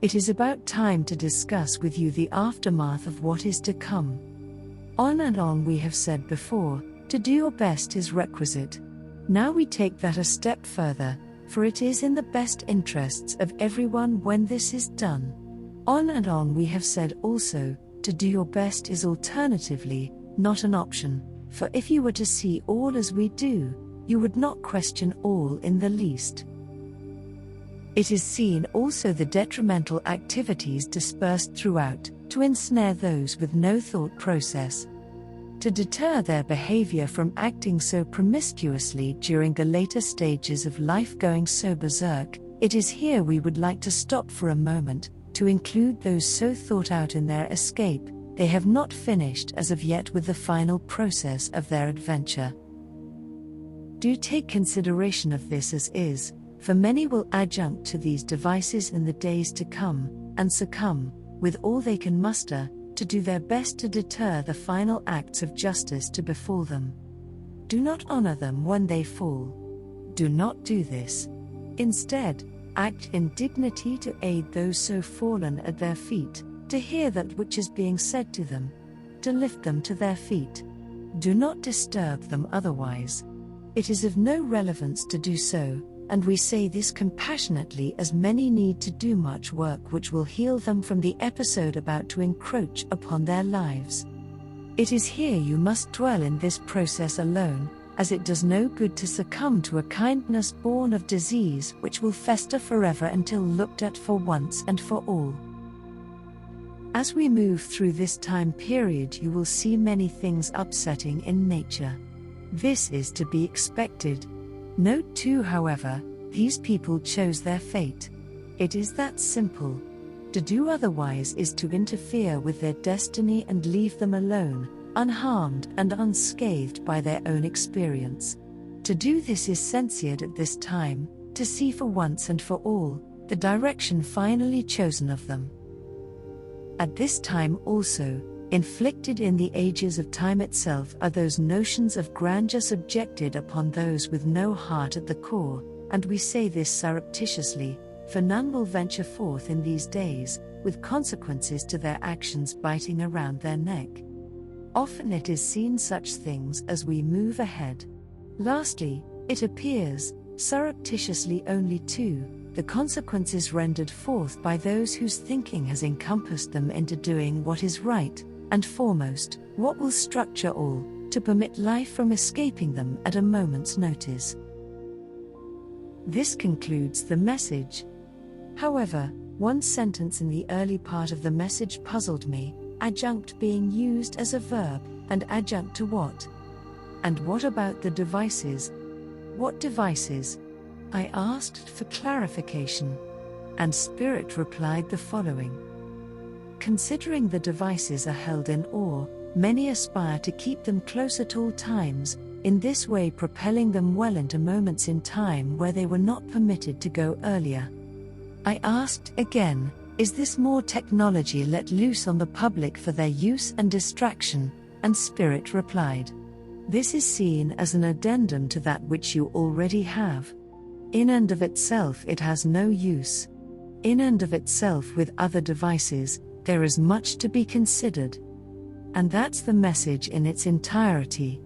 It is about time to discuss with you the aftermath of what is to come. On and on we have said before, to do your best is requisite. Now we take that a step further, for it is in the best interests of everyone when this is done. On and on we have said also, to do your best is alternatively, not an option, for if you were to see all as we do, you would not question all in the least. It is seen also the detrimental activities dispersed throughout, to ensnare those with no thought process. To deter their behavior from acting so promiscuously during the later stages of life going so berserk, it is here we would like to stop for a moment, to include those so thought out in their escape, they have not finished as of yet with the final process of their adventure. Do take consideration of this as is, for many will adjunct to these devices in the days to come, and succumb, with all they can muster, to do their best to deter the final acts of justice to befall them. Do not honor them when they fall. Do not do this. Instead, act in dignity to aid those so fallen at their feet, to hear that which is being said to them, to lift them to their feet. Do not disturb them otherwise. It is of no relevance to do so, and we say this compassionately as many need to do much work which will heal them from the episode about to encroach upon their lives. It is here you must dwell in this process alone, as it does no good to succumb to a kindness born of disease which will fester forever until looked at for once and for all. As we move through this time period you will see many things upsetting in nature. This is to be expected. Note too, however, these people chose their fate. It is that simple. To do otherwise is to interfere with their destiny and leave them alone, unharmed and unscathed by their own experience. To do this is censured at this time, to see for once and for all, the direction finally chosen of them. At this time also, inflicted in the ages of time itself are those notions of grandeur subjected upon those with no heart at the core, and we say this surreptitiously, for none will venture forth in these days, with consequences to their actions biting around their neck. Often it is seen such things as we move ahead. Lastly, it appears, surreptitiously only too, the consequences rendered forth by those whose thinking has encompassed them into doing what is right, and foremost, what will structure all, to permit life from escaping them at a moment's notice. This concludes the message. However, one sentence in the early part of the message puzzled me, adjunct being used as a verb, and adjunct to what? And what about the devices? What devices? I asked for clarification. And Spirit replied the following. Considering the devices are held in awe, many aspire to keep them close at all times, in this way propelling them well into moments in time where they were not permitted to go earlier. I asked again, is this more technology let loose on the public for their use and distraction? And Spirit replied, this is seen as an addendum to that which you already have. In and of itself it has no use. In and of itself with other devices, there is much to be considered. And that's the message in its entirety.